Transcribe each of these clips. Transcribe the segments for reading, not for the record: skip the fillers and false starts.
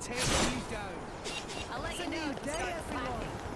tear you down. I'll let you know if it starts slacking.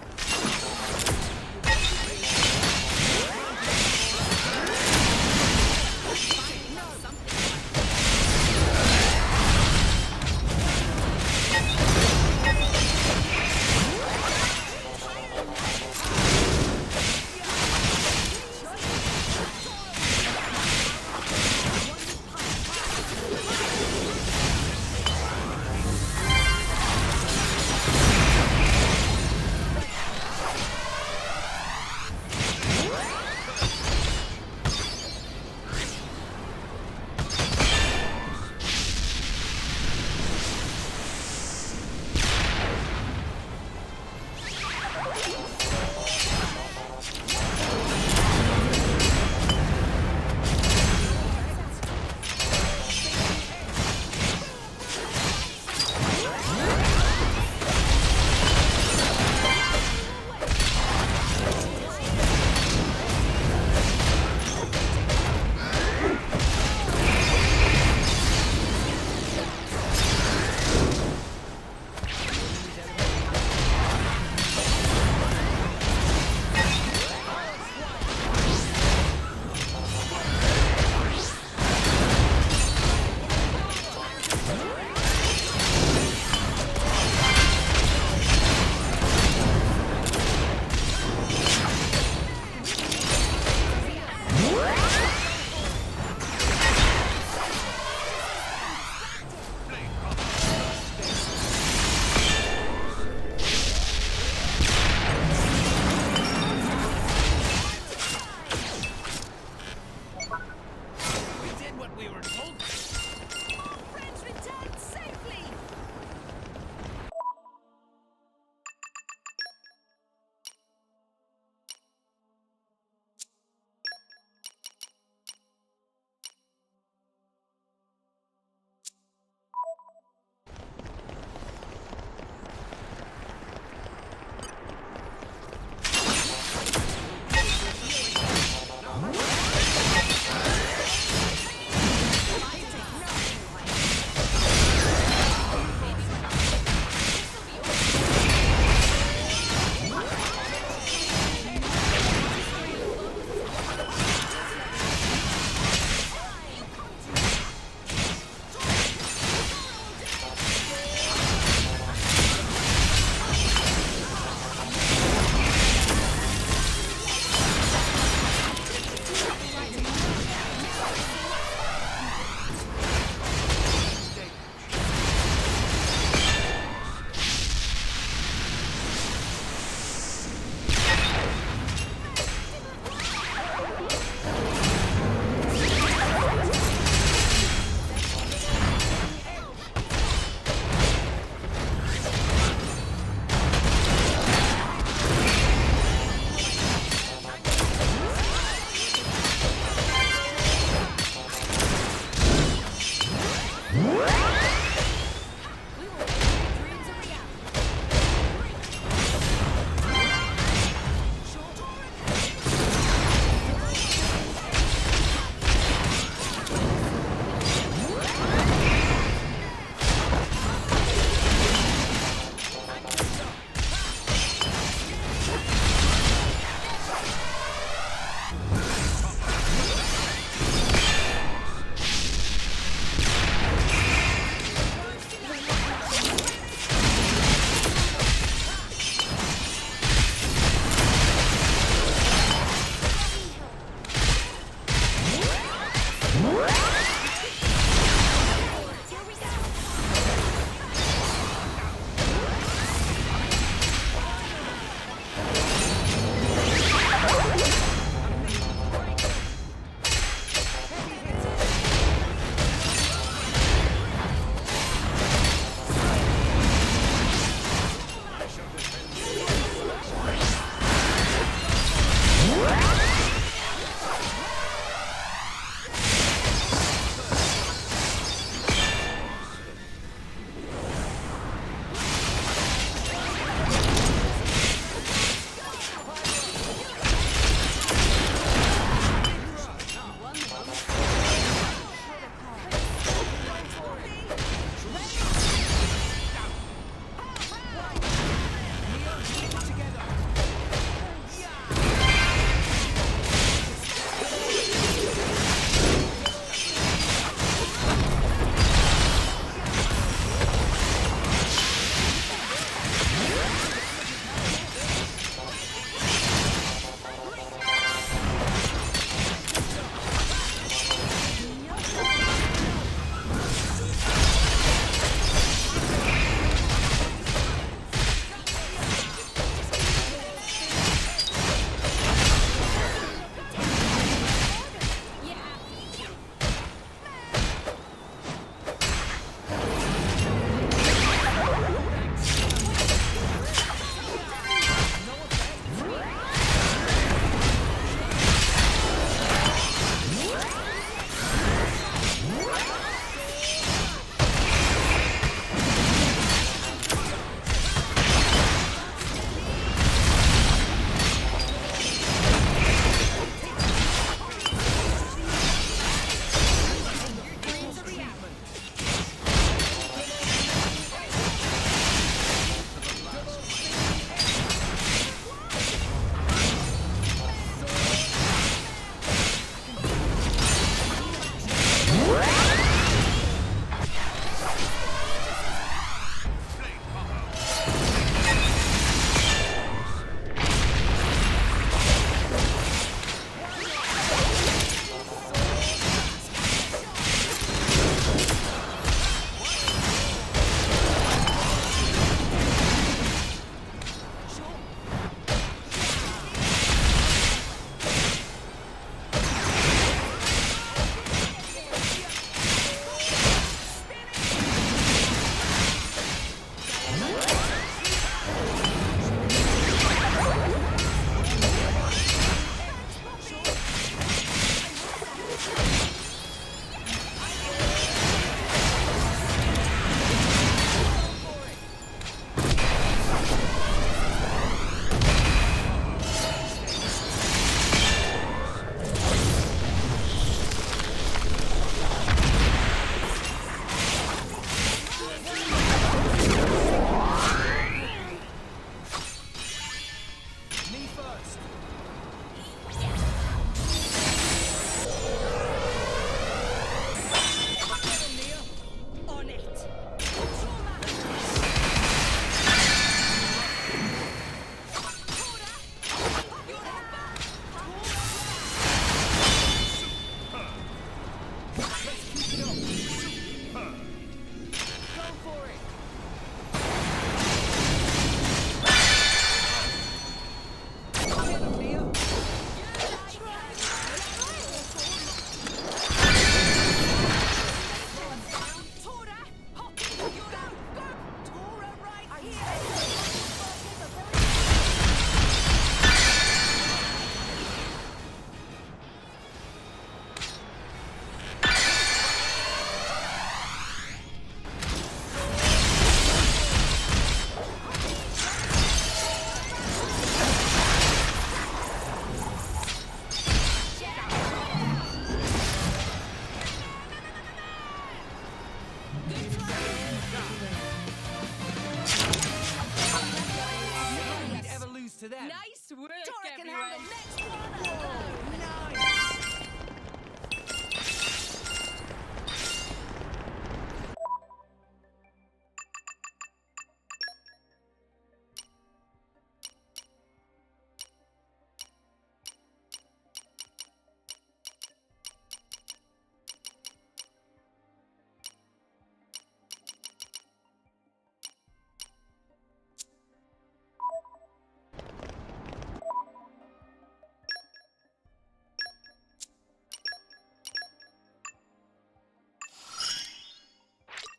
We'd ever lose to them. Nice work, Dora can everyone. handle next one. Whoa, nice!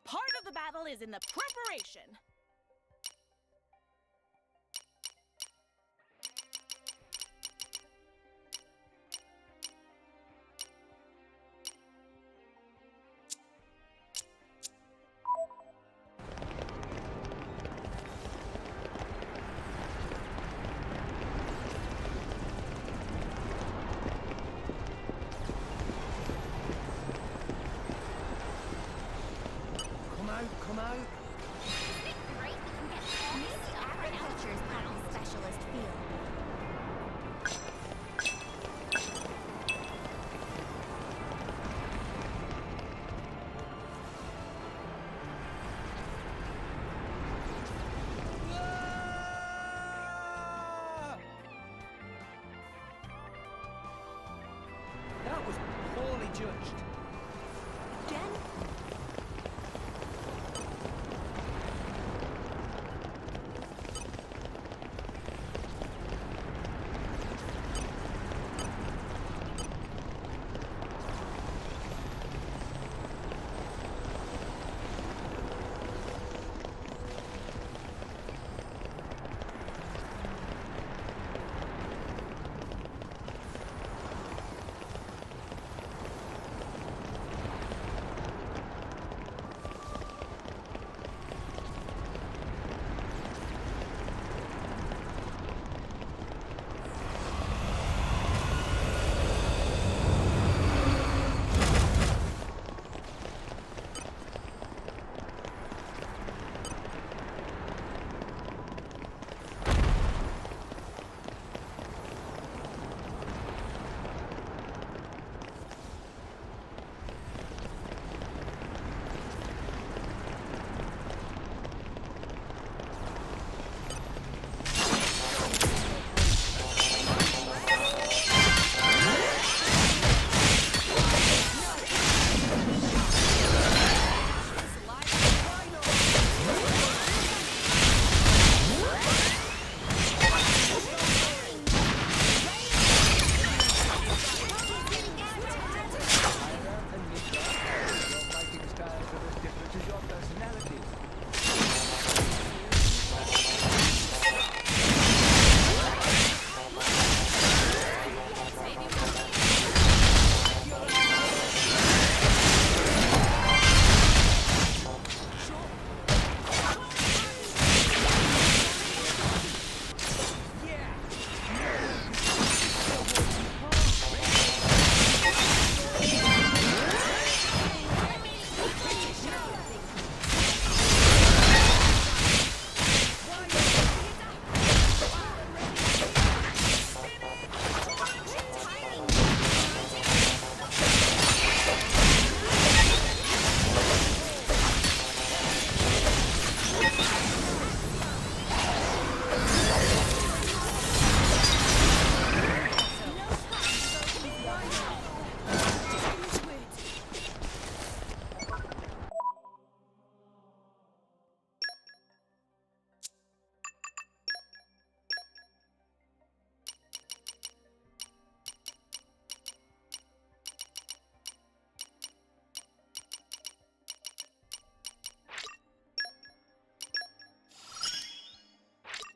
Part of the battle is in the preparation. Come out. Isn't it great we can get all this agriculture's panel specialist field? Ah! That was poorly judged. Jen?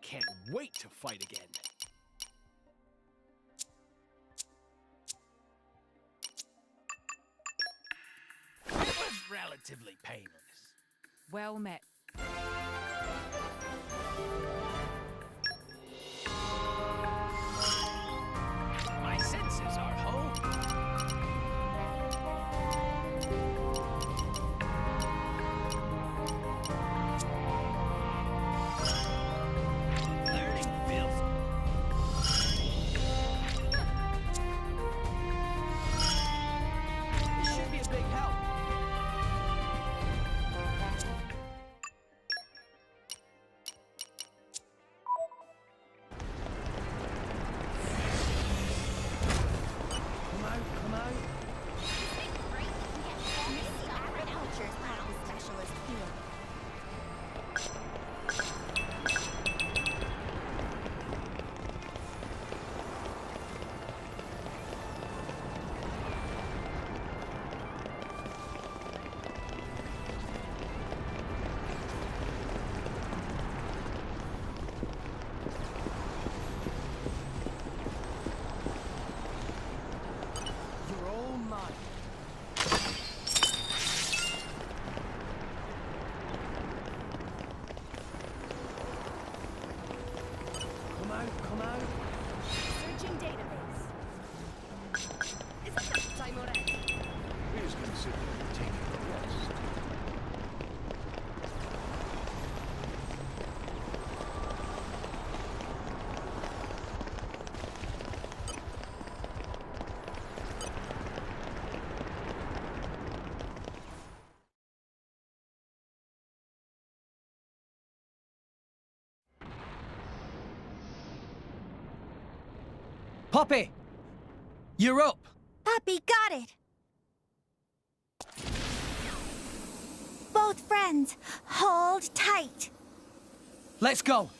Can't wait to fight again. It was relatively painless. Well met. My senses are home. Poppy! You're up! Puppy got it. Both friends, hold tight. Let's go!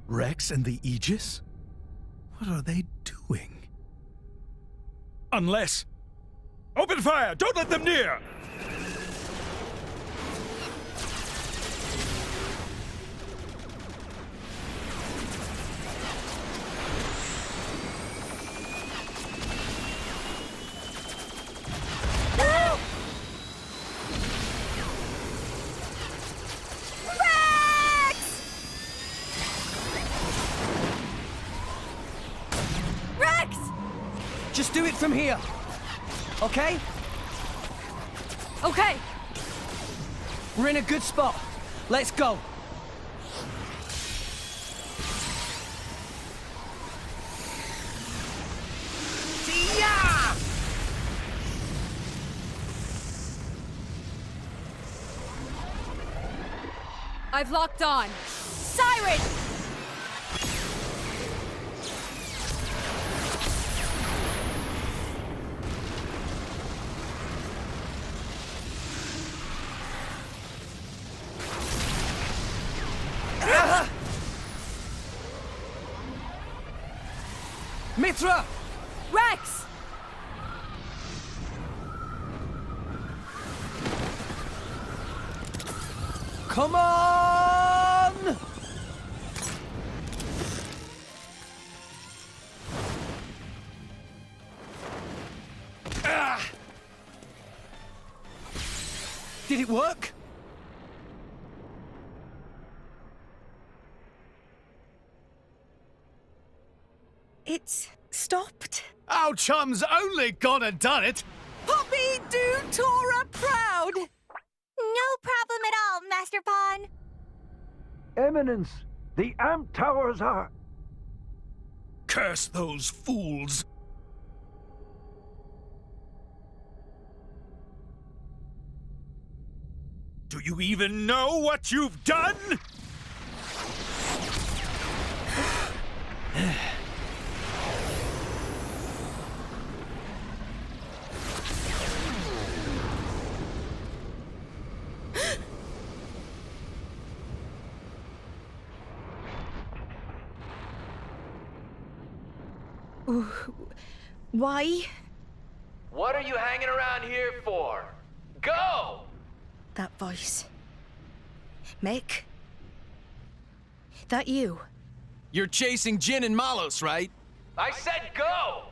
Rex and the Aegis? What are they doing? Unless... Open fire! Don't let them near! Rex! Just do it from here. Okay? Okay. We're in a good spot. Let's go. I've locked on. Siren! Mithra! Rex! Come on! Did it work? It's stopped. Our chum's only gone and done it. Poppy, do Tora proud! No problem at all, Master Pawn. Eminence, the amp towers are... Curse those fools! Do you even know what you've done? Why? What are you hanging around here for? Go! That voice. Mick? That you? You're chasing Jin and Malos, right? I said go!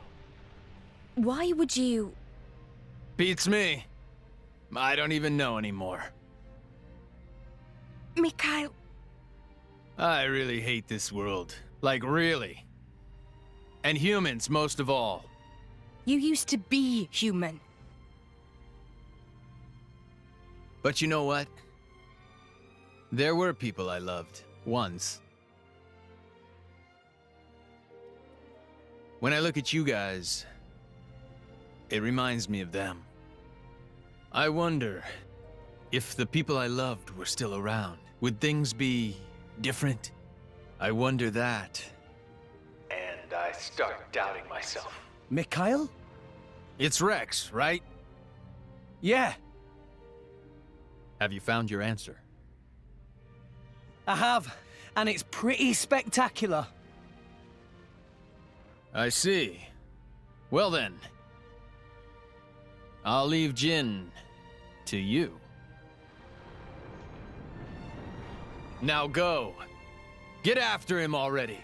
Why would you... Beats me. I don't even know anymore. Mikhail... I really hate this world. Like, really. And humans, most of all. You used to be human. But you know what? There were people I loved, once. When I look at you guys, it reminds me of them. I wonder if the people I loved were still around. Would things be different? I wonder that. And I start doubting myself. Mikhail? It's Rex, right? Yeah, Have you found your answer? I have. And it's pretty spectacular. I see. Well then, I'll leave Jin to you. Now go. Get after him already.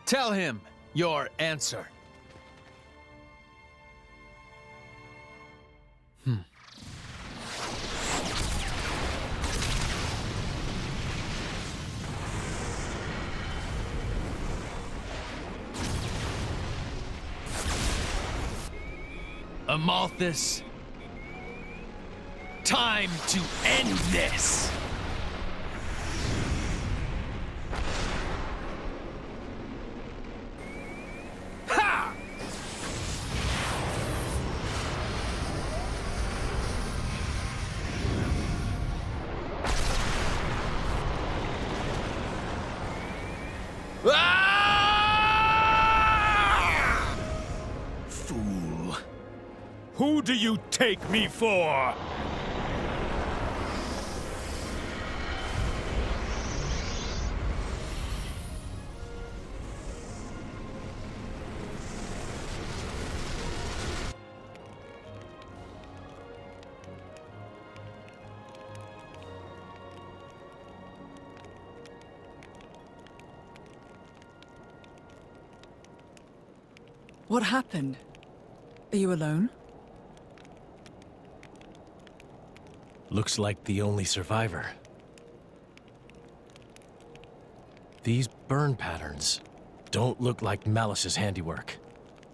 Tell him your answer. Amalthus, time to end this! Ha! Who do you take me for? What happened? Are you alone? Looks like the only survivor. These burn patterns don't look like Malice's handiwork.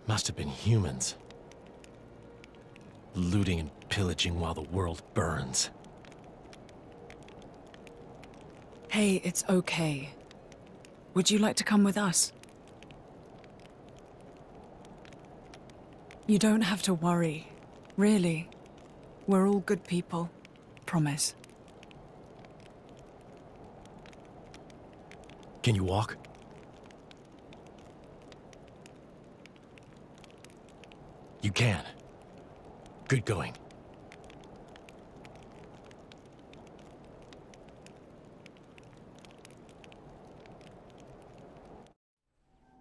Must have been humans. Looting and pillaging while the world burns. Hey, it's okay. Would you like to come with us? You don't have to worry. Really. We're all good people. Promise. Can you walk? You can. Good going.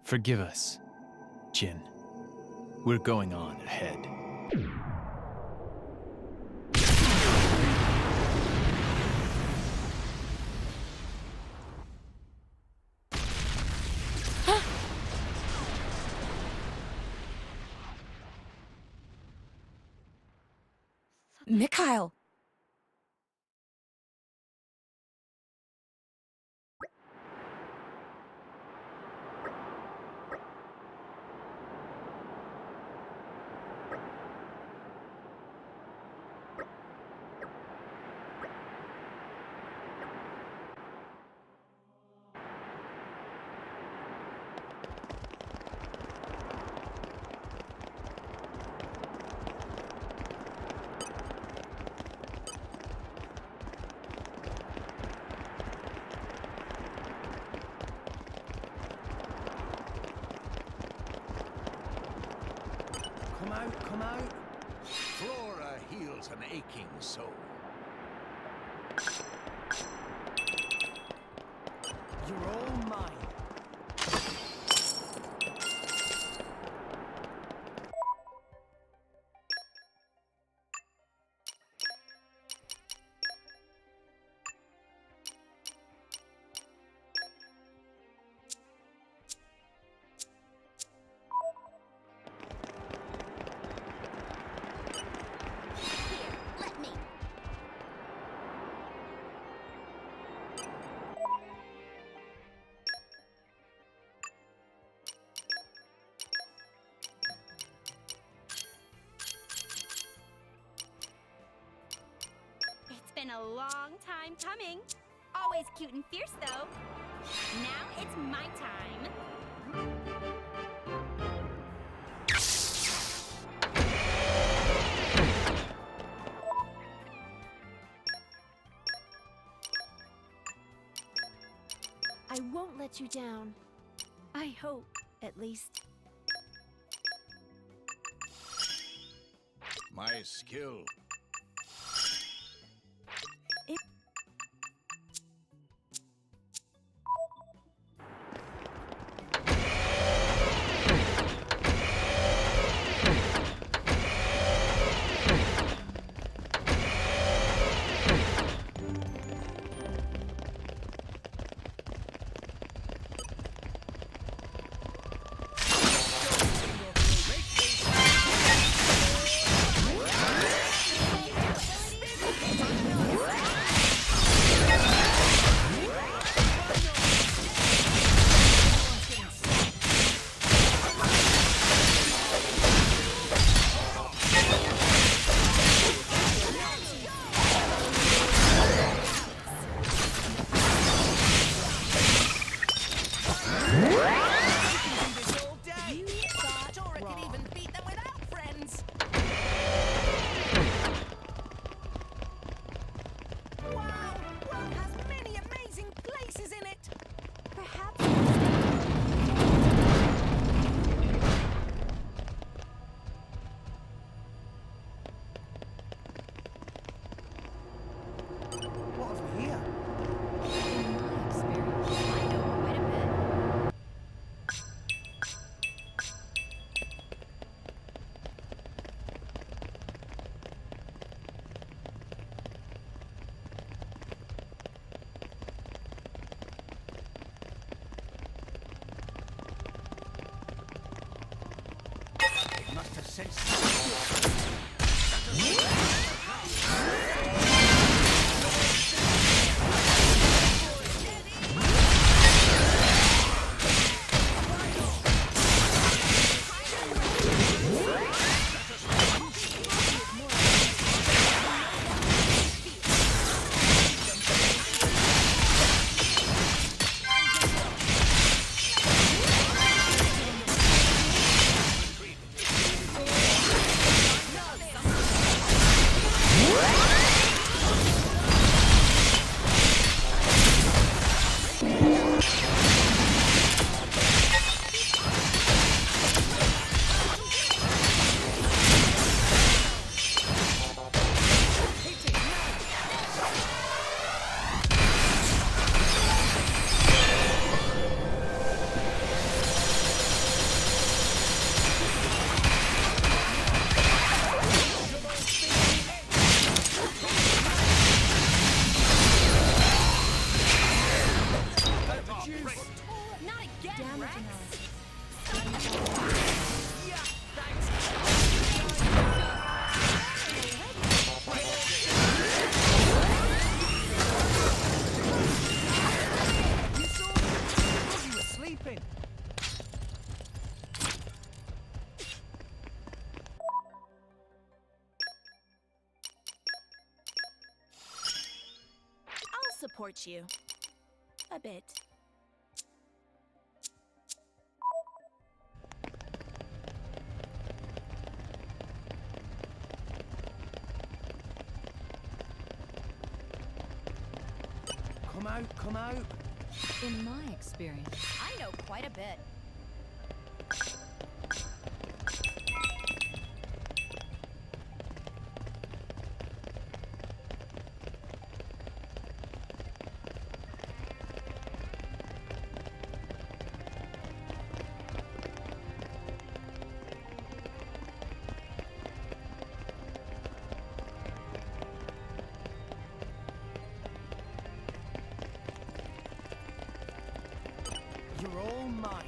Forgive us, Jin. We're going on ahead. Mikhail! Come out. Flora heals an aching soul. You're all mine. Been a long time coming. Always cute and fierce, though. Now it's my time. I won't let you down. I hope, at least. My skill. Must have sensed. Support you. A bit. Come out. In my experience, I know quite a bit. You're all mine.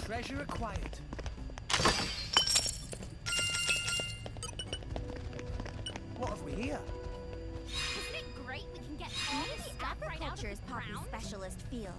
Treasure acquired. What have we here? Isn't it great we can get all the stuff right out of the ground? Specialist field.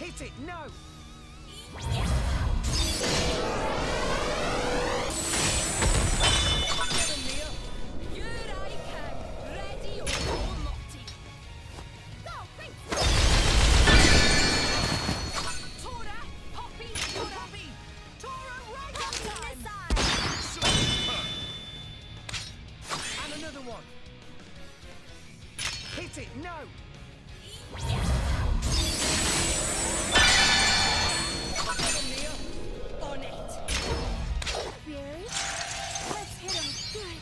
Hit it, no! And another one! Hit it, no! On it. Fury, let's hit him good.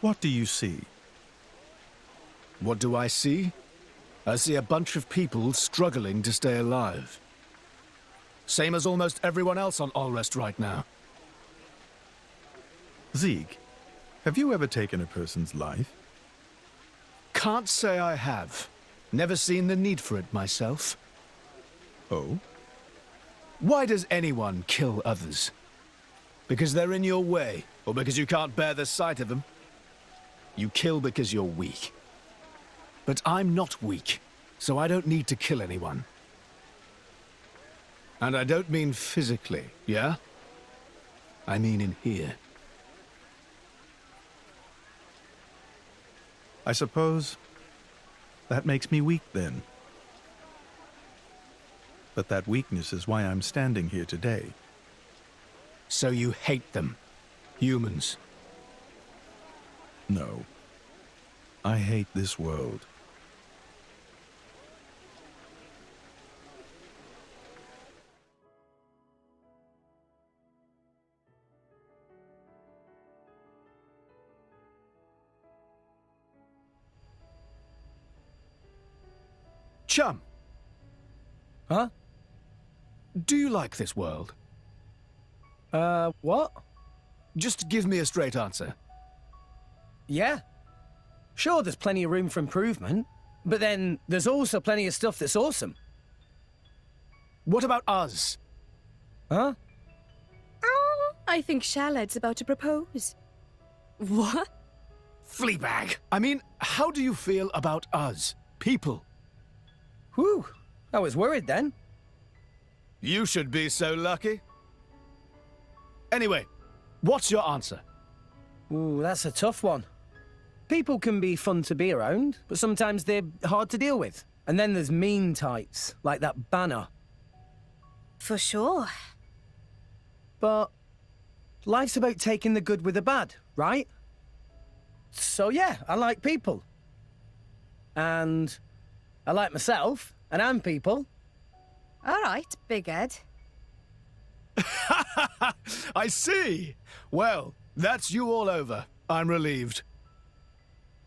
What do you see? What do I see? I see a bunch of people struggling to stay alive. Same as almost everyone else on Allrest right now. Zeke, have you ever taken a person's life? Can't say I have. Never seen the need for it myself. Oh? Why does anyone kill others? Because they're in your way, or because you can't bear the sight of them? You kill because you're weak. But I'm not weak, so I don't need to kill anyone. And I don't mean physically, yeah? I mean in here. I suppose that makes me weak then. But that weakness is why I'm standing here today. So you hate them, humans? No. I hate this world. Chum! Huh? Do you like this world? What? Just give me a straight answer. Yeah. Sure, there's plenty of room for improvement, but then there's also plenty of stuff that's awesome. What about us? Huh? Oh, I think Charlotte's about to propose. What? Fleabag! I mean, how do you feel about us, people? Whew, I was worried then. You should be so lucky. Anyway, what's your answer? Ooh, that's a tough one. People can be fun to be around, but sometimes they're hard to deal with. And then there's mean types, like that Banner. For sure. But life's about taking the good with the bad, right? So yeah, I like people. And I like myself, and I'm people. All right, Big Ed. I see! Well, that's you all over. I'm relieved.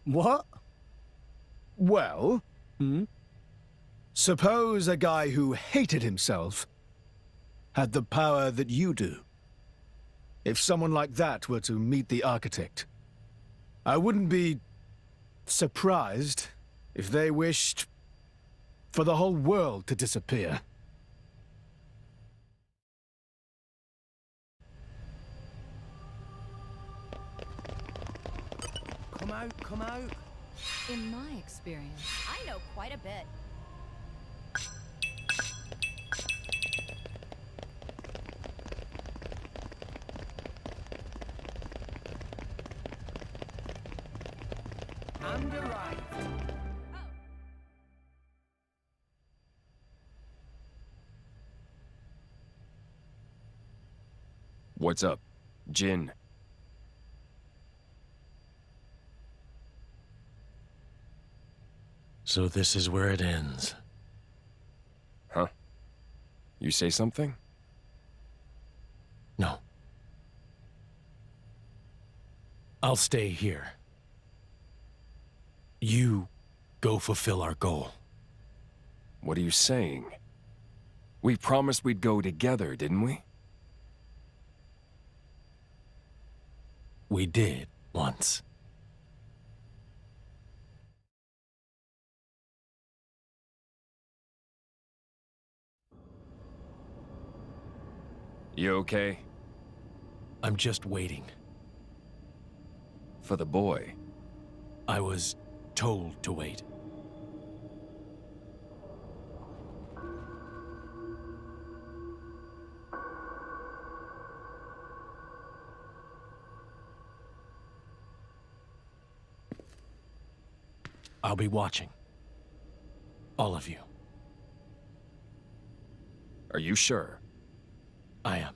What? Well, suppose a guy who hated himself had the power that you do. If someone like that were to meet the architect, I wouldn't be surprised if they wished for the whole world to disappear. Come out. In my experience, I know quite a bit. And arrived. What's up, Jin? So this is where it ends. Huh? You say something? No. I'll stay here. You go fulfill our goal. What are you saying? We promised we'd go together, didn't we? We did, once. You okay? I'm just waiting. For the boy. I was told to wait. I'll be watching. All of you. Are you sure? I am.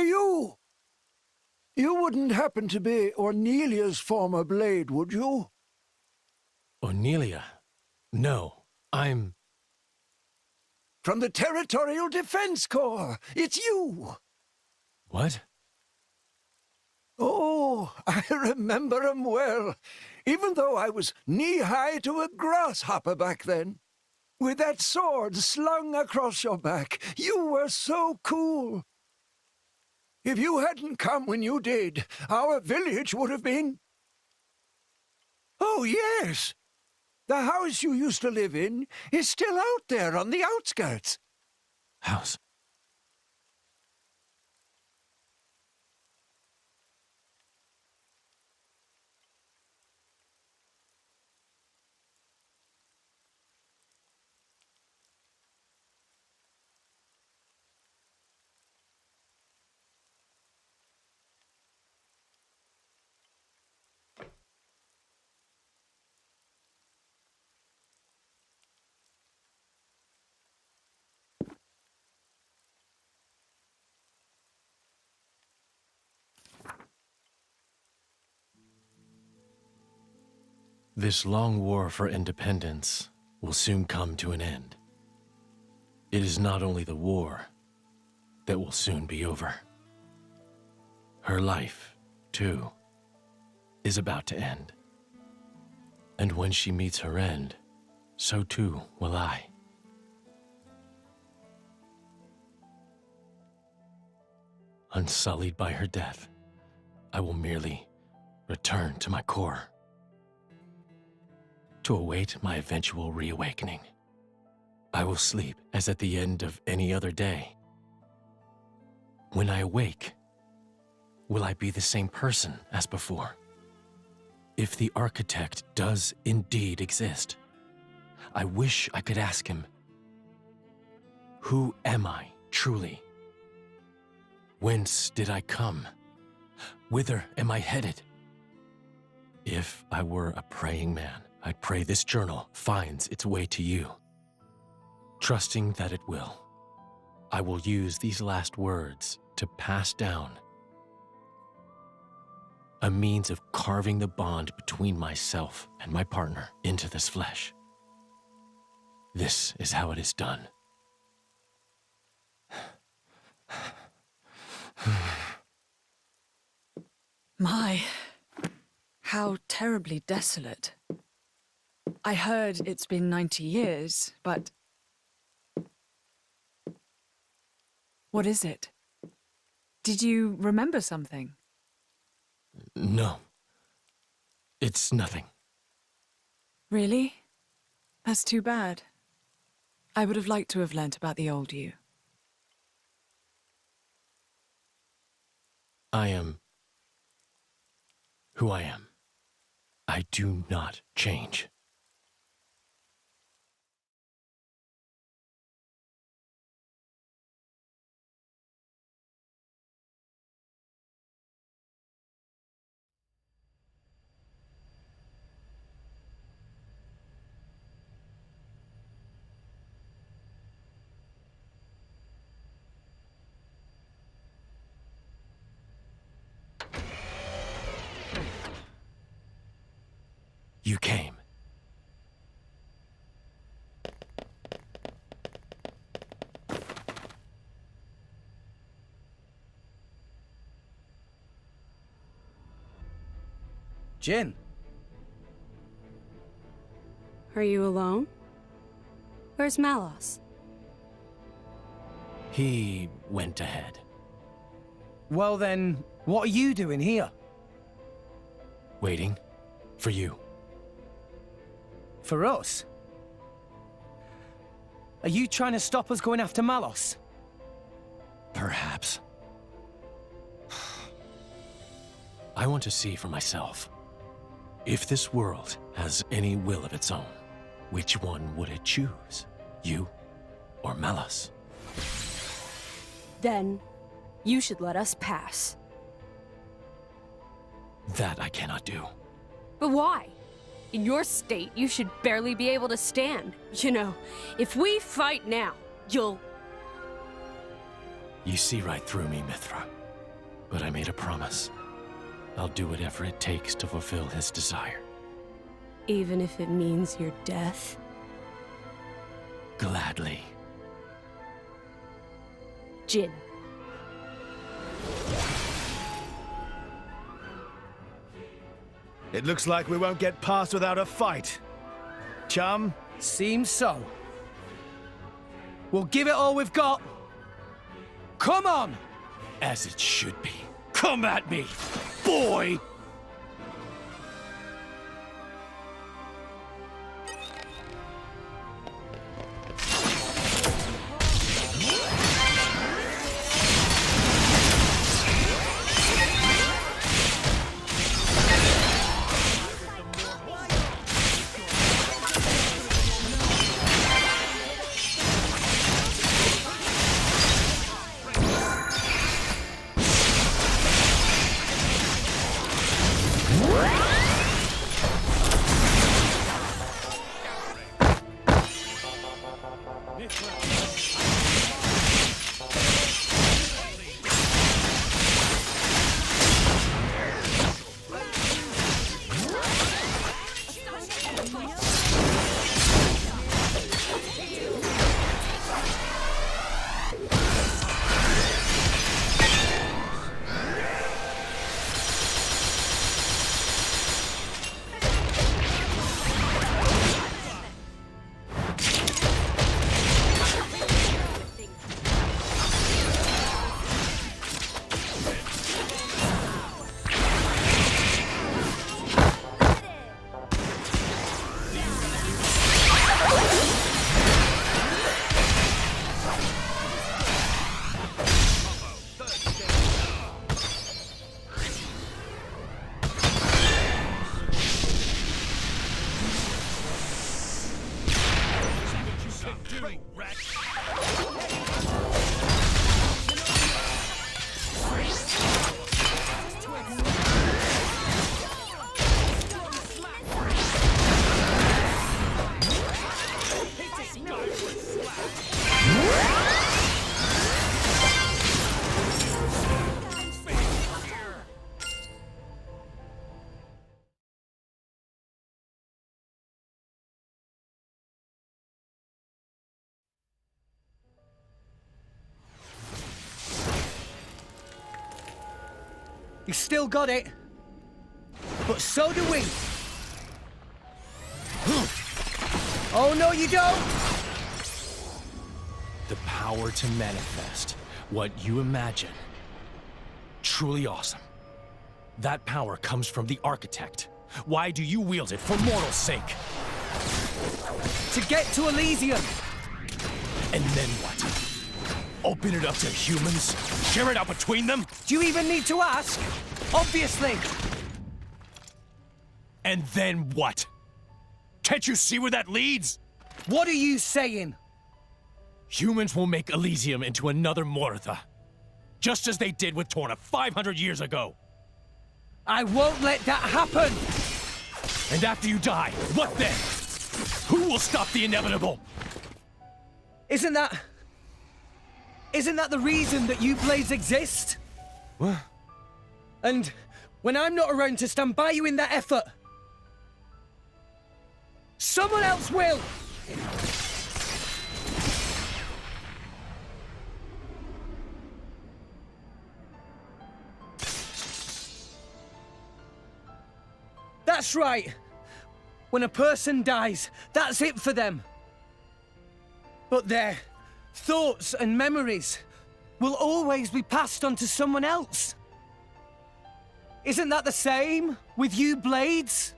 Hey, you! You wouldn't happen to be Ornelia's former blade, would you? Ornelia? No, I'm... From the Territorial Defense Corps. It's you! What? Oh, I remember 'em well. Even though I was knee-high to a grasshopper back then. With that sword slung across your back, you were so cool. If you hadn't come when you did, our village would have been... Oh, yes! The house you used to live in is still out there on the outskirts. House? This long war for independence will soon come to an end. It is not only the war that will soon be over. Her life, too, is about to end. And when she meets her end, so too will I. Unsullied by her death, I will merely return to my core, to await my eventual reawakening. I will sleep as at the end of any other day. When I awake, will I be the same person as before? If the architect does indeed exist, I wish I could ask him, who am I truly? Whence did I come? Whither am I headed? If I were a praying man, I'd pray this journal finds its way to you. Trusting that it will, I will use these last words to pass down a means of carving the bond between myself and my partner into this flesh. This is how it is done. My, how terribly desolate. I heard it's been 90 years, but... What is it? Did you remember something? No. It's nothing. Really? That's too bad. I would have liked to have learnt about the old you. I am who I am. I do not change. You came. Jin. Are you alone? Where's Malos? He went ahead. Well then, what are you doing here? Waiting for you. For us? Are you trying to stop us going after Malos? Perhaps. I want to see for myself. If this world has any will of its own, which one would it choose? You or Malos? Then, you should let us pass. That I cannot do. But why? In your state, you should barely be able to stand. You know, if we fight now, you'll... You see right through me, Mithra. But I made a promise. I'll do whatever it takes to fulfill his desire. Even if it means your death? Gladly. Jin. It looks like we won't get past without a fight. Chum? Seems so. We'll give it all we've got. Come on! As it should be. Come at me, boy! You still got it. But so do we. Oh, no, you don't! The power to manifest what you imagine. Truly awesome. That power comes from the Architect. Why do you wield it for mortal's sake? To get to Elysium. And then what? Open it up to humans? Share it out between them? Do you even need to ask? Obviously. And then what? Can't you see where that leads? What are you saying? Humans will make Elysium into another Mortha. Just as they did with Torna 500 years ago. I won't let that happen! And after you die, what then? Who will stop the inevitable? Isn't that the reason that you Blades exist? What? And when I'm not around to stand by you in that effort, someone else will! That's right. When a person dies, that's it for them. But their thoughts and memories will always be passed on to someone else. Isn't that the same with you Blades?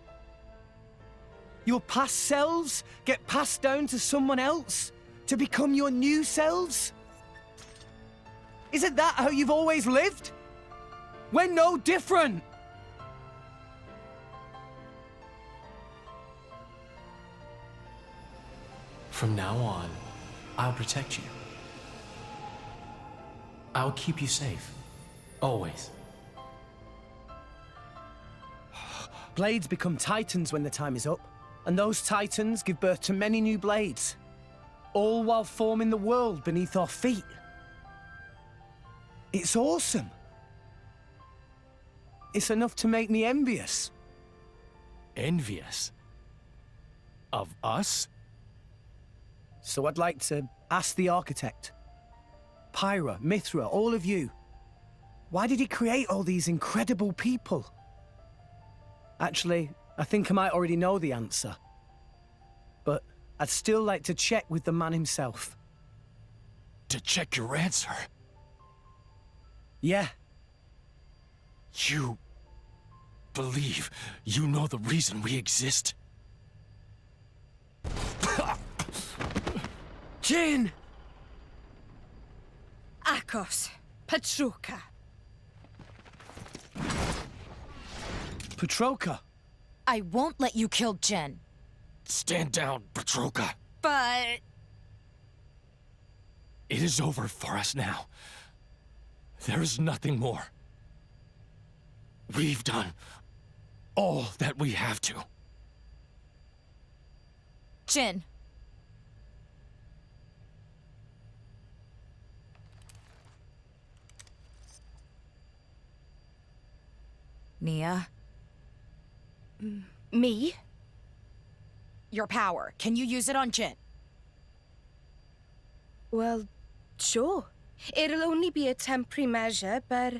Your past selves get passed down to someone else to become your new selves? Isn't that how you've always lived? We're no different. From now on, I'll protect you. I'll keep you safe. Always. Blades become titans when the time is up, and those titans give birth to many new blades, all while forming the world beneath our feet. It's awesome. it's enough to make me envious. Envious? Of us? So I'd like to ask the architect. Pyra, Mithra, all of you. Why did he create all these incredible people? Actually, I think I might already know the answer. But I'd still like to check with the man himself. To check your answer? Yeah. You believe you know the reason we exist? Jin! Akos, Petroka. Petroka? I won't let you kill Jen. Stand down, Petroka. But... It is over for us now. There is nothing more. We've done all that we have to. Jin. Nia? Me? Your power. Can you use it on Jin? Well, sure. It'll only be a temporary measure, but...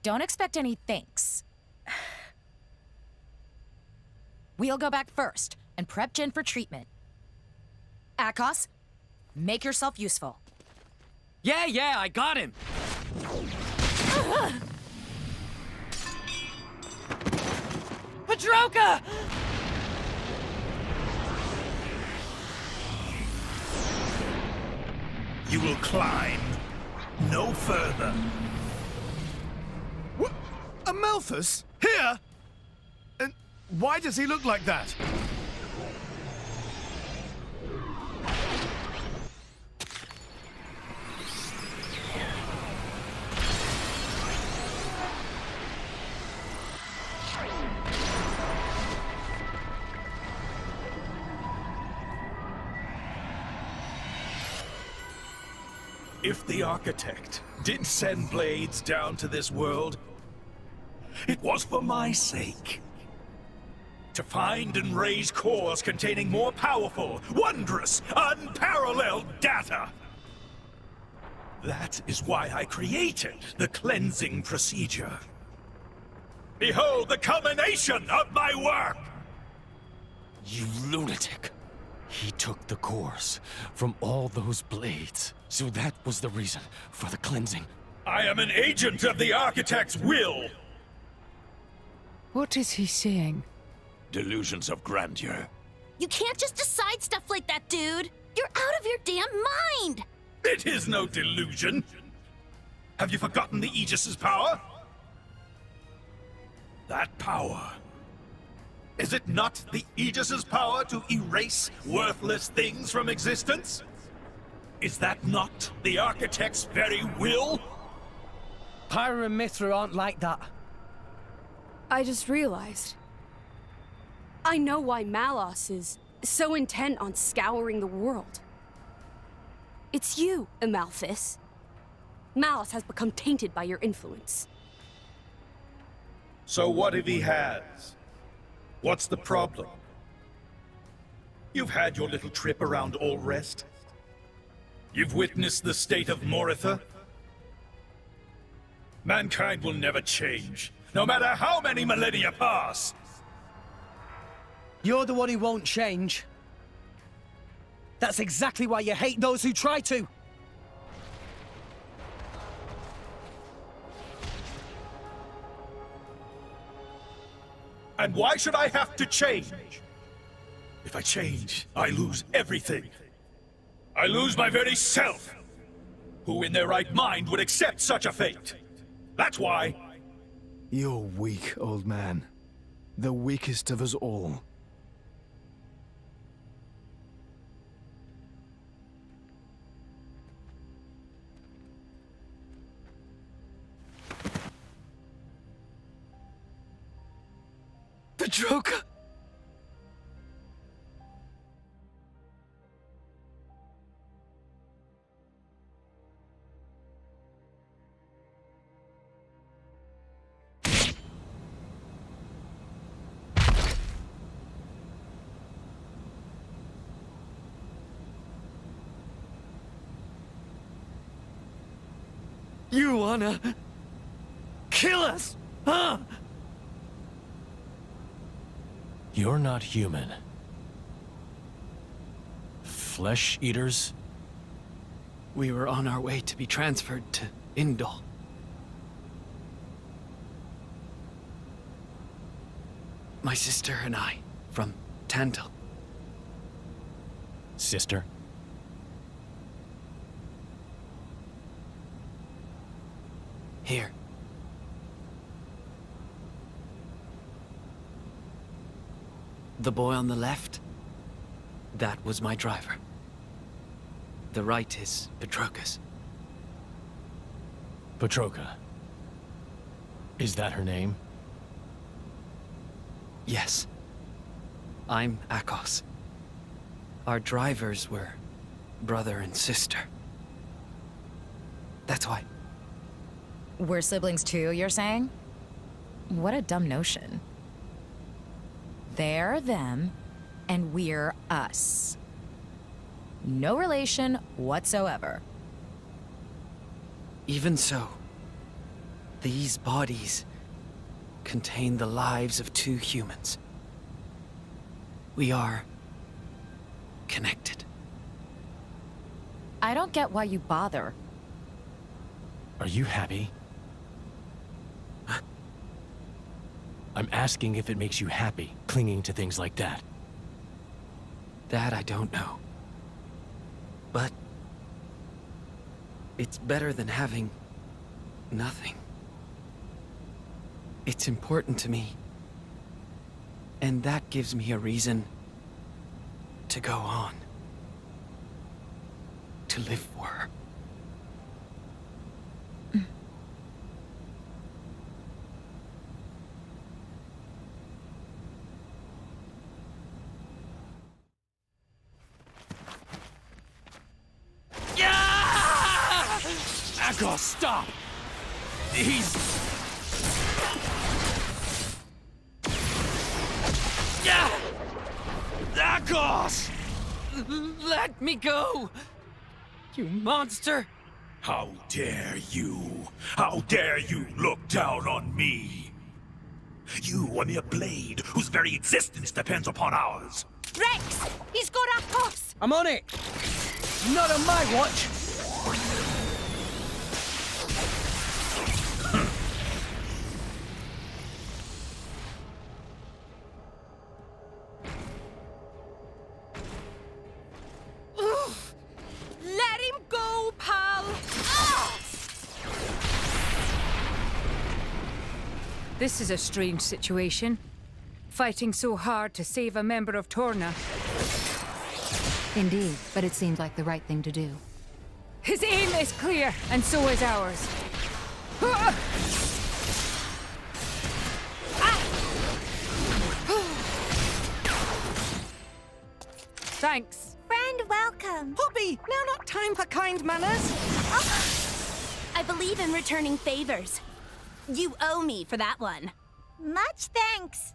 Don't expect any thanks. We'll go back first and prep Jin for treatment. Akos, make yourself useful. Yeah, I got him. Pedroka! You will climb no further. What? Amalthus? Here? And why does he look like that? If the architect did send blades down to this world, it was for my sake. To find and raise cores containing more powerful, wondrous, unparalleled data. That is why I created the cleansing procedure. Behold the culmination of my work! You lunatic. He took the cores from all those blades. So that was the reason for the cleansing. I am an agent of the architect's will. What is he seeing? Delusions of grandeur. You can't just decide stuff like that, dude. You're out of your damn mind. It is no delusion. Have you forgotten the Aegis's power? That power. Is it not the Aegis's power to erase worthless things from existence? Is that not the architect's very will? Pyra and Mithra aren't like that. I just realized. I know why Malos is so intent on scouring the world. It's you, Amalthus. Malos has become tainted by your influence. So what if he has? What's the problem? You've had your little trip around Allrest. You've witnessed the state of Moritha. Mankind will never change, no matter how many millennia pass. You're the one who won't change. That's exactly why you hate those who try to. And why should I have to change? If I change, I lose everything. I lose my very self. Who in their right mind would accept such a fate? That's why. You're weak, old man. The weakest of us all. Petroka! You wanna kill us, huh? You're not human. Flesh eaters? We were on our way to be transferred to Indol. My sister and I, from Tantal. Sister? Here. The boy on the left, that was my driver. The right is Petroka's. Petroka. Is that her name? Yes. I'm Akos. Our drivers were brother and sister. That's why. We're siblings too, you're saying? What a dumb notion. They're them, and we're us. No relation whatsoever. Even so, these bodies contain the lives of two humans. We are connected. I don't get why you bother. Are you happy? I'm asking if it makes you happy, clinging to things like that. That I don't know. But it's better than having nothing. It's important to me. And that gives me a reason to go on. To live for her. Akos, stop! He's... Akos! Let me go! You monster! How dare you? How dare you look down on me? You a mere blade whose very existence depends upon ours. Rex! He's got Akos! I'm on it! Not on my watch! Let him go, pal! Ah! This is a strange situation. Fighting so hard to save a member of Torna. Indeed, but it seems like the right thing to do. His aim is clear, and so is ours. Ah! Thanks. Friend, welcome. Hobby, now not time for kind manners. I believe in returning favors. You owe me for that one. Much thanks.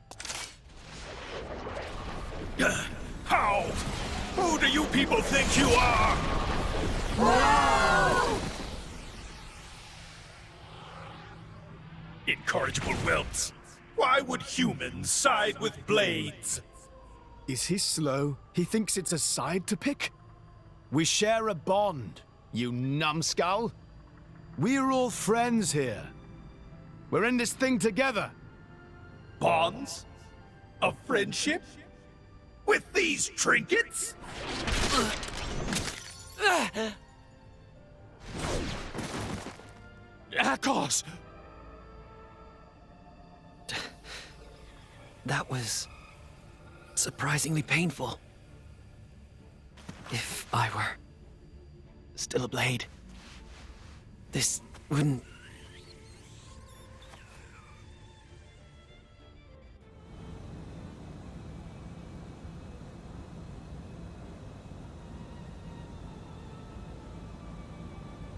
How? Who do you people think you are? Whoa! Incorrigible whelps. Why would humans side with blades? Is he slow? He thinks it's a side to pick? We share a bond, you numbskull. We're all friends here. We're in this thing together. Bonds? Of friendship? With these trinkets? Akos! That was surprisingly painful. If I were still a blade, this wouldn't...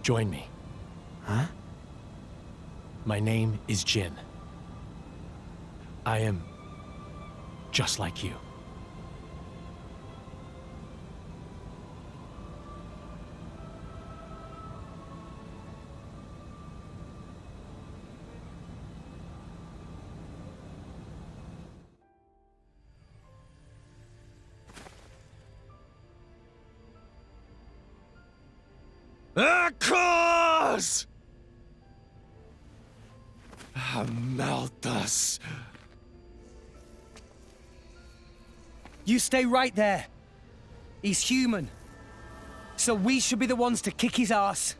Join me. Huh? My name is Jin. I am just like you. Akos! Malthus. You stay right there. He's human. So we should be the ones to kick his ass.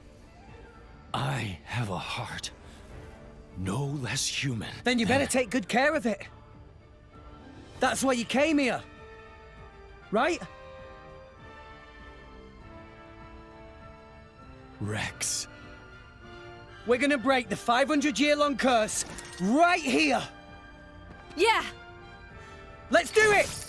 I have a heart no less human. Then you better take good care of it. That's why you came here. Right? Rex. We're gonna break the 500-year-long curse right here. Yeah. Let's do it!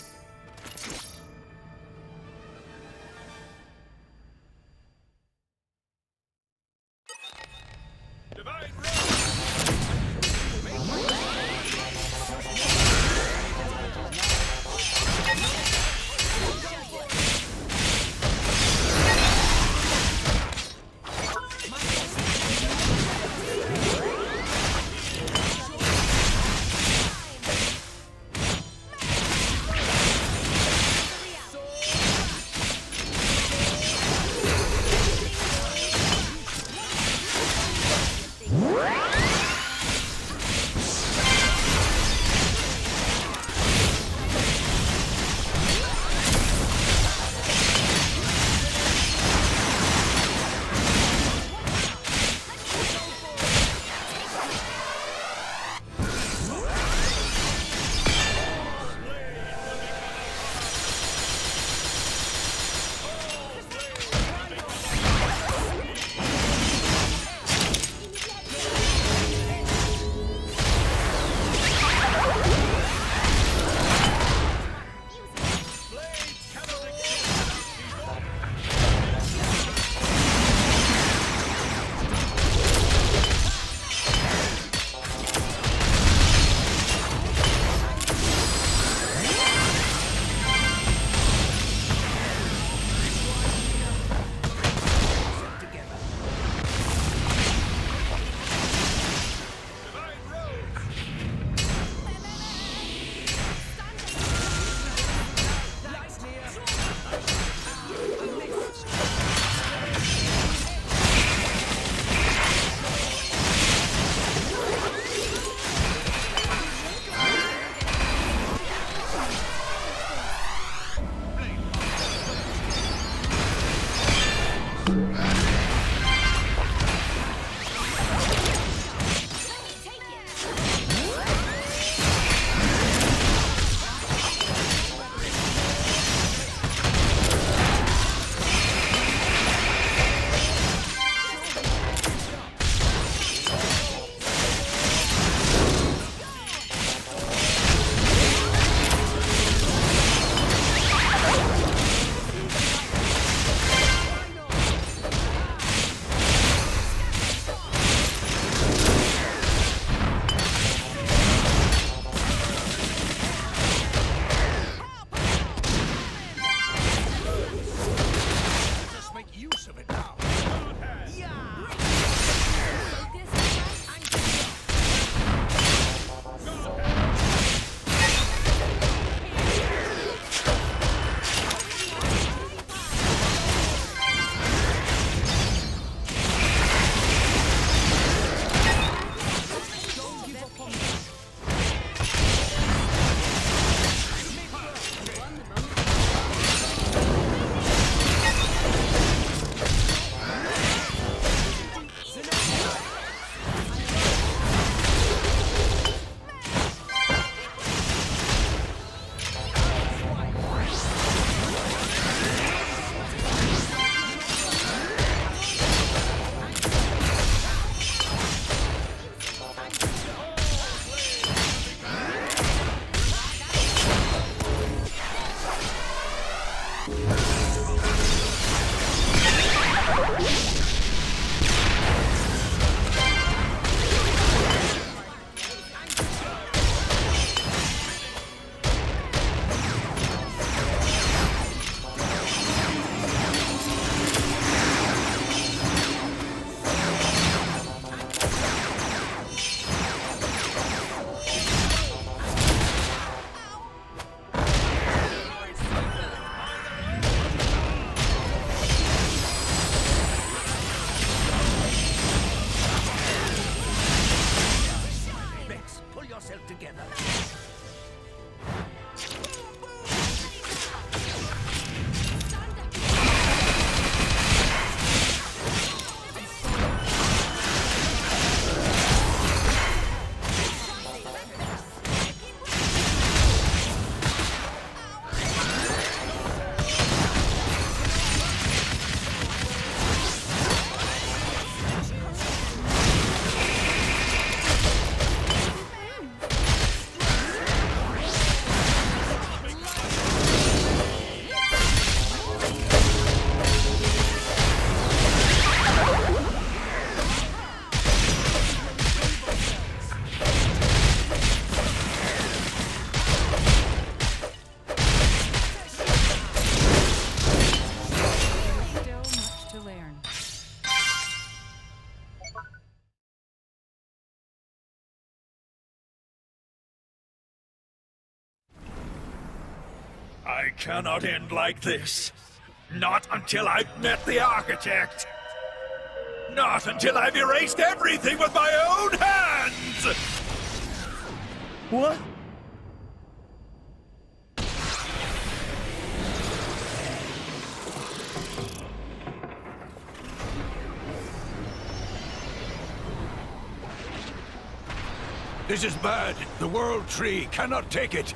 I cannot end like this. Not until I've met the architect. Not until I've erased everything with my own hands! What? This is bad. The World Tree cannot take it.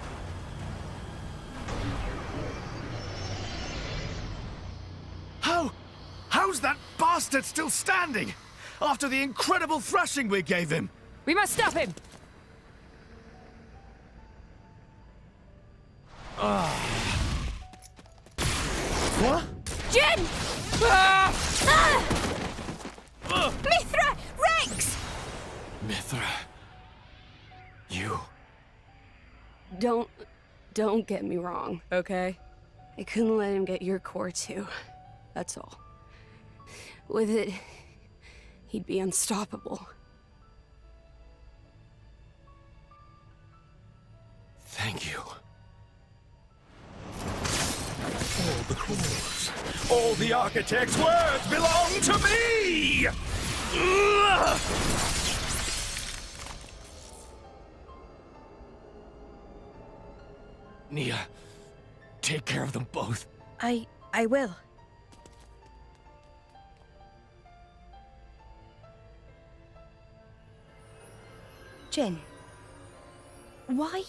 How's that bastard still standing? After the incredible thrashing we gave him? We must stop him! What? Jin! Mithra! Rex! Mithra. You. Don't get me wrong, okay? I couldn't let him get your core too. That's all. With it, he'd be unstoppable. Thank you. All the cores, all the architect's words belong to me! Ugh! Nia, take care of them both. I will. Jin, why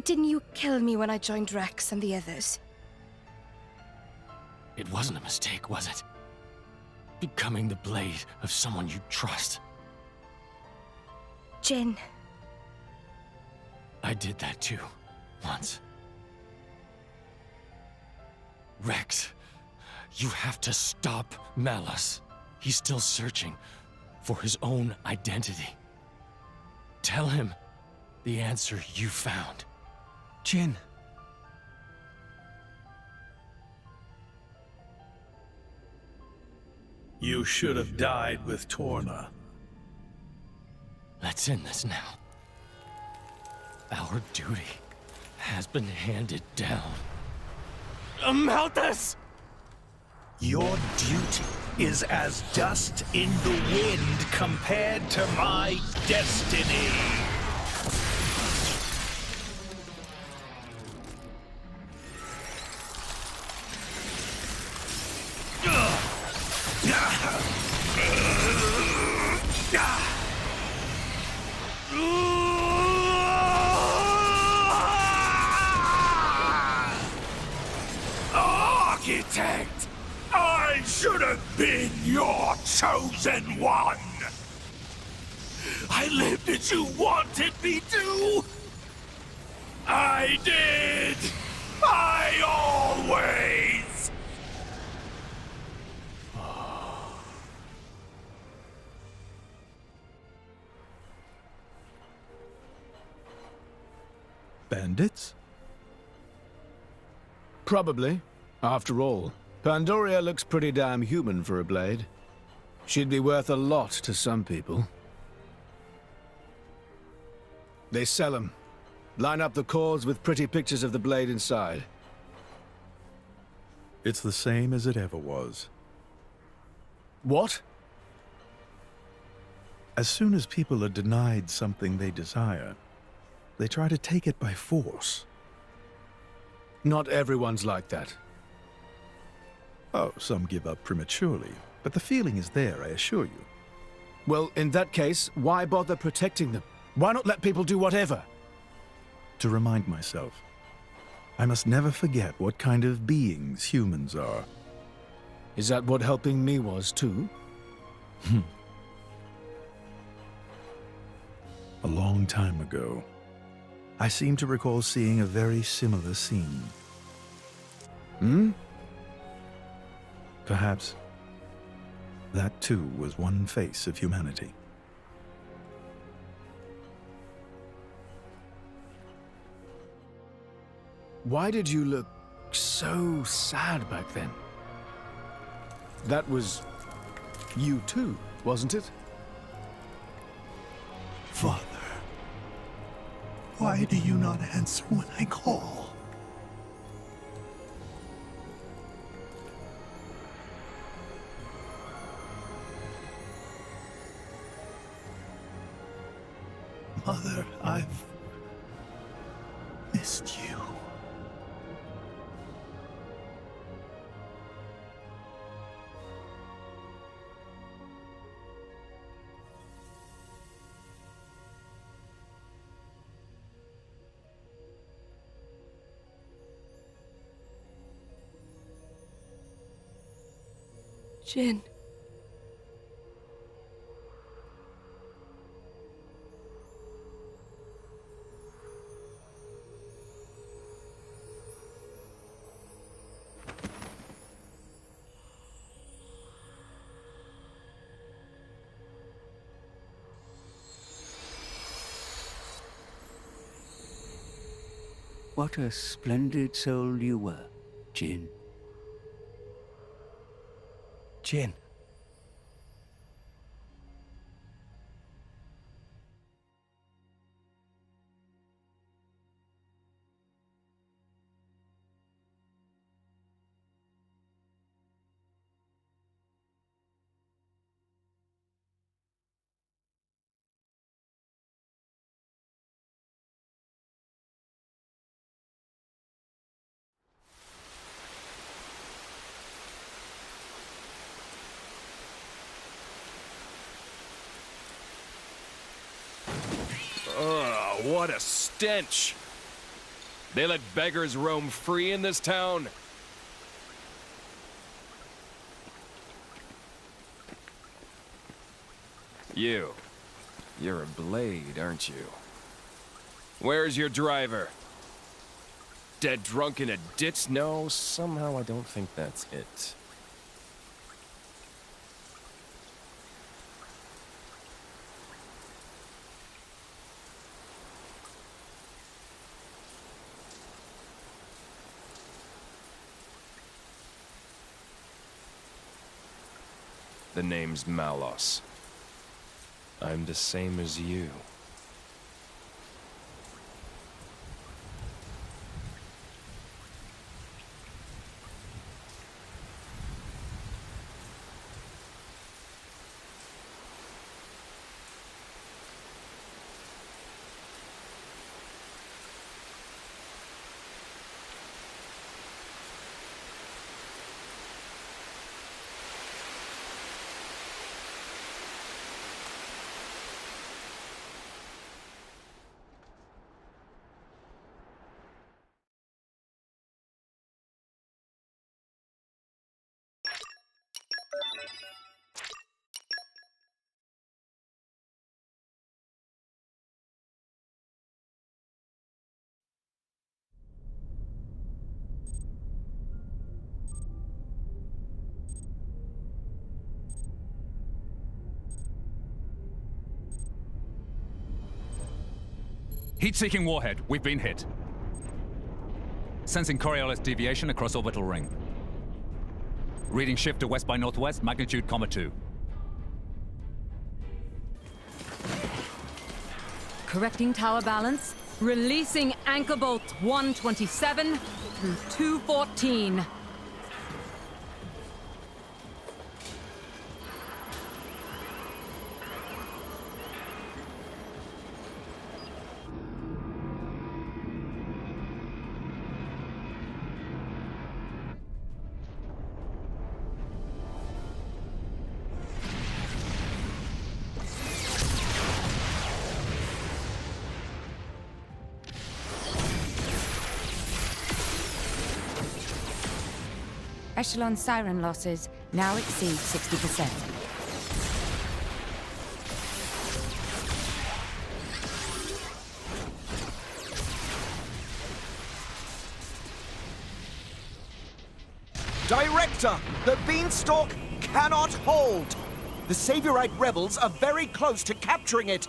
didn't you kill me when I joined Rex and the others? It wasn't a mistake, was it? Becoming the blade of someone you trust. Jin. I did that too, once. Rex, you have to stop Malus. He's still searching for his own identity. Tell him the answer you found. Jin. You should have died with Torna. Let's end this now. Our duty has been handed down. Malthus! Your duty is as dust in the wind compared to my destiny. Architect! I should have been your chosen one! I lived as you wanted me to! I did! I always! Bandits? Probably. After all, Pandoria looks pretty damn human for a blade. She'd be worth a lot to some people. They sell them. Line up the cores with pretty pictures of the blade inside. It's the same as it ever was. What? As soon as people are denied something they desire, they try to take it by force. Not everyone's like that. Oh, some give up prematurely, but the feeling is there, I assure you. Well, in that case, why bother protecting them? Why not let people do whatever? To remind myself, I must never forget what kind of beings humans are. Is that what helping me was, too? A long time ago, I seem to recall seeing a very similar scene. Perhaps that too was one face of humanity. Why did you look so sad back then? That was you too, wasn't it? Father, why do you not answer when I call? I've missed you. Jin. What a splendid soul you were, Jin. Jin. Ugh, what a stench! They let beggars roam free in this town? You're a blade, aren't you? Where's your driver? Dead drunk in a ditch? No, somehow I don't think that's it. The name's Malos. I'm the same as you. Heat-seeking warhead. We've been hit. Sensing Coriolis deviation across orbital ring. Reading shift to west by northwest, magnitude, 2. Correcting tower balance. Releasing anchor bolts 127 through 214. Echelon siren losses now exceed 60%. Director, the Beanstalk cannot hold. The Saviorite rebels are very close to capturing it.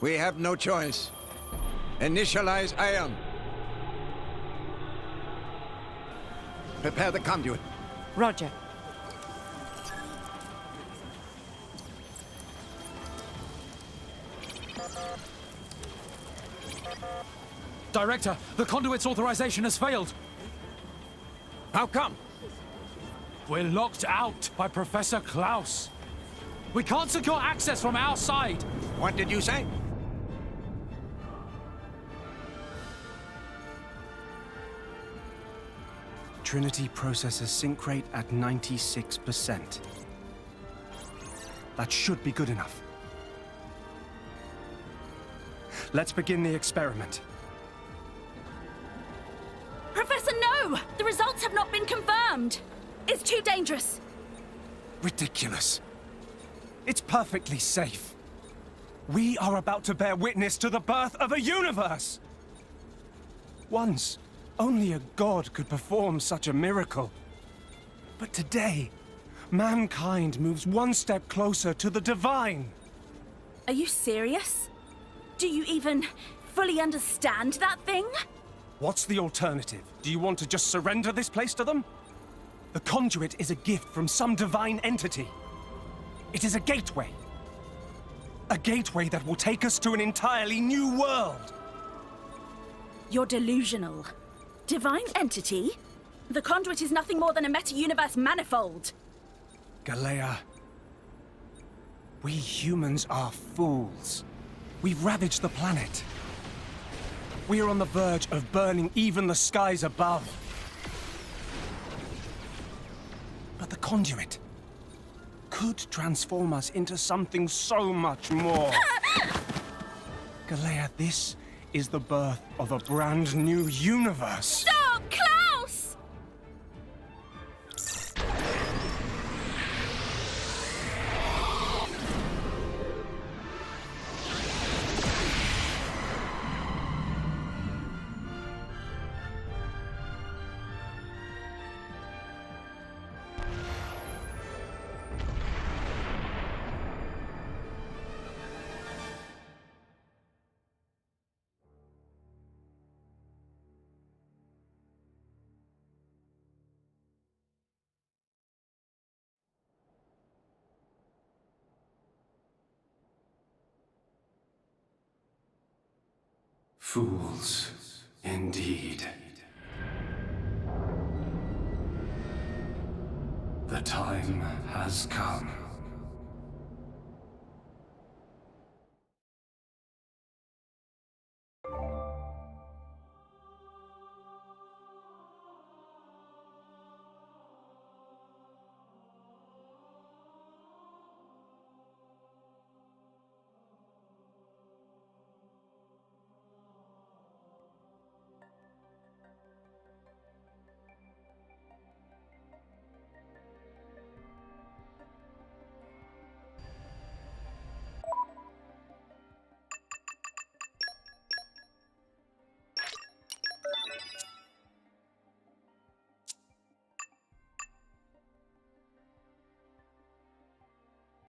We have no choice. Initialize ion. Prepare the conduit. Roger. Director, the conduit's authorization has failed. How come? We're locked out by Professor Klaus. We can't secure access from our side. What did you say? Trinity processor sync rate at 96%. That should be good enough. Let's begin the experiment. Professor, no! The results have not been confirmed. It's too dangerous. Ridiculous. It's perfectly safe. We are about to bear witness to the birth of a universe! Once, only a god could perform such a miracle. But today, mankind moves one step closer to the divine. Are you serious? Do you even fully understand that thing? What's the alternative? Do you want to just surrender this place to them? The conduit is a gift from some divine entity. It is a gateway. A gateway that will take us to an entirely new world. You're delusional. Divine entity? The conduit is nothing more than a meta-universe manifold. Galea, we humans are fools. We've ravaged the planet. We are on the verge of burning even the skies above. But the conduit could transform us into something so much more. Galea, this is the birth of a brand new universe. Stop, Klaus! Fools, indeed. The time has come.